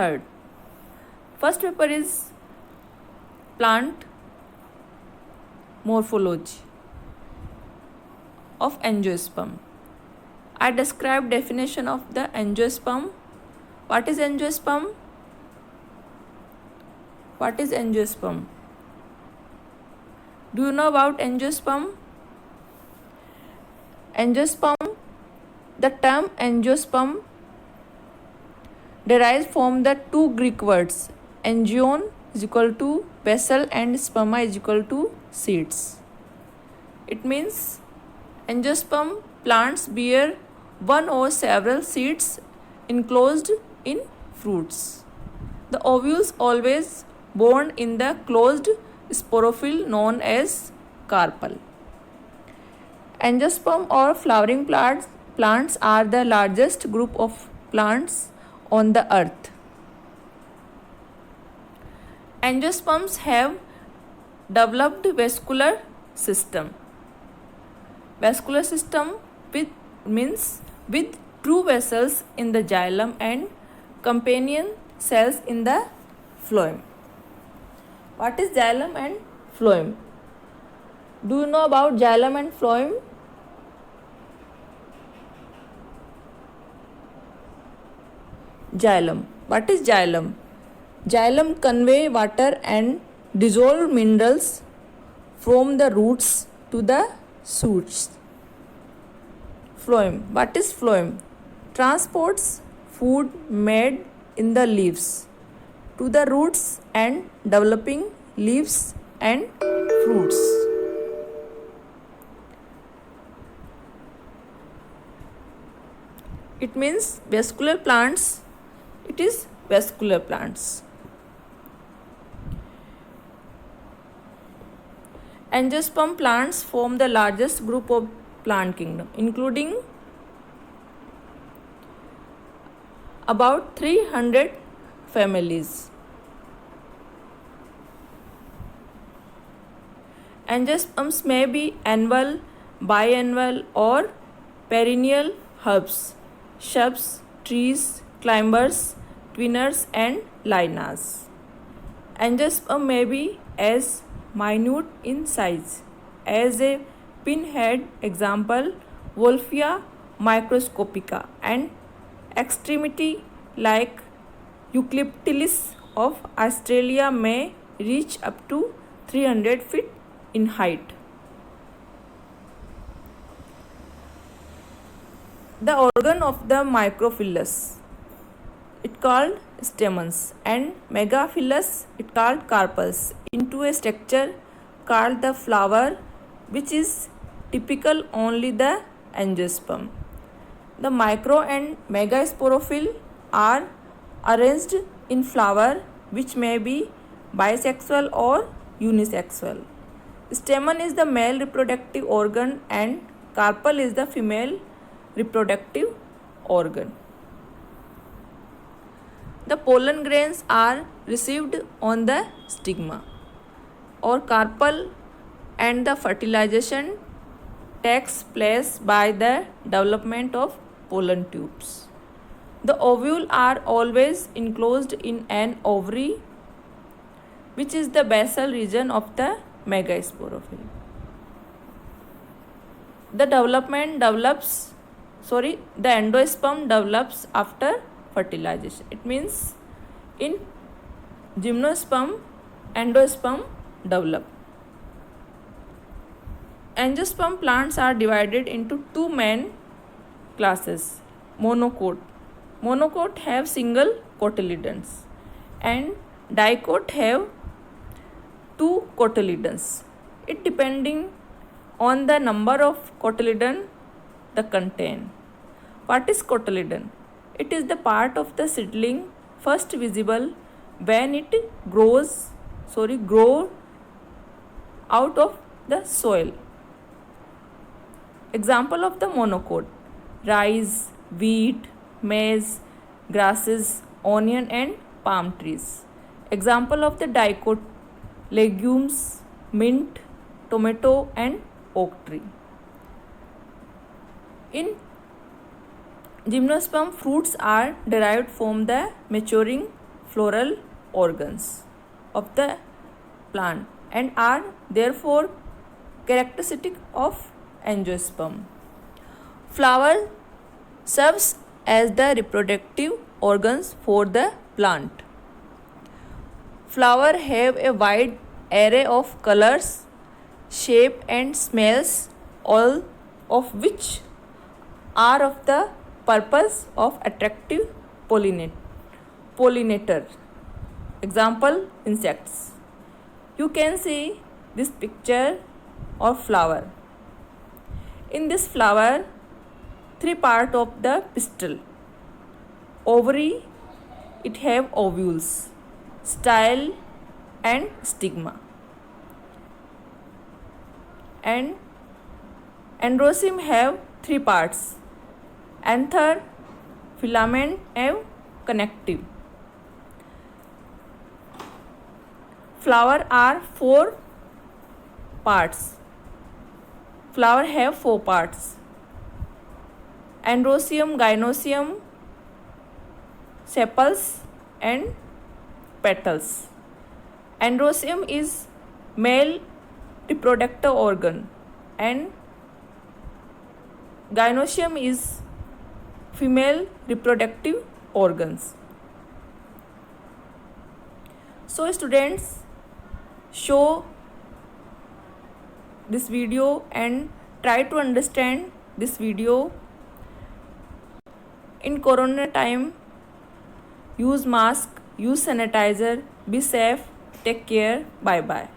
Third, first paper is plant morphology of angiosperm. I describe definition of the angiosperm. What is angiosperm? What is angiosperm? Do you know about angiosperm? Angiosperm, the term angiosperm derives from the two Greek words angion is equal to vessel and sperma is equal to seeds. It means angiosperm plants bear one or several seeds enclosed in fruits. The ovules always born in the closed sporophyll known as carpel. Angiosperm or flowering plants are the largest group of plants on the earth. Angiosperms have developed vascular system. Vascular system with true vessels in the xylem and companion cells in the phloem. What is xylem and phloem? Do you know about xylem and phloem? Xylem. What is xylem? Xylem convey water and dissolved minerals from the roots to the shoots. Phloem. What is phloem? Transports food made in the leaves to the roots and developing leaves and fruits. It means vascular plants. It is vascular plants. Angiosperm plants form the largest group of plant kingdom, including about 300 families. Angiosperms may be annual, biannual, or perennial herbs, shrubs, trees, climbers, twinners, and lianas. Angiosperm may be as minute in size as a pinhead, example Wolffia microscopica, and extremity like Eucalyptus of Australia may reach up to 300 feet in height. The organ of the microphyllus, it called stamens, and megaphyllus, it called carpels, into a structure called the flower, which is typical only the angiosperm. The micro and megasporophyll are arranged in flower, which may be bisexual or unisexual. Stamen is the male reproductive organ and carpel is the female reproductive organ. The pollen grains are received on the stigma or carpel, and the fertilization takes place by the development of pollen tubes. The ovules are always enclosed in an ovary, which is the basal region of the megasporophyll. The endosperm develops after fertilization. It means in gymnosperm, endosperm develop. Angiosperm plants are divided into two main classes. Monocot. Monocot have single cotyledons and dicot have two cotyledons. It depending on the number of cotyledon they contain. What is cotyledon? It is the part of the seedling first visible when it grows out of the soil. Example of the monocot: rice, wheat, maize, grasses, onion, and palm trees. Example of the dicot: legumes, mint, tomato, and oak tree. In gymnosperm, fruits are derived from the maturing floral organs of the plant and are therefore characteristic of angiosperm. Flower serves as the reproductive organs for the plant. Flowers have a wide array of colors, shape and smells, all of which are of the purpose of attractive pollinator. Example, insects. You can see this picture of flower. In this flower, three parts of the pistil. Ovary, it have ovules, style and stigma. And androecium have three parts: anther, filament and connective. Flower are four parts. Flower have four parts: androecium, gynoecium, sepals and petals. Androecium is male reproductive organ and gynoecium is female reproductive organs. So students, show this video and try to understand this video. In corona time, use mask, use sanitizer, be safe, take care, bye bye.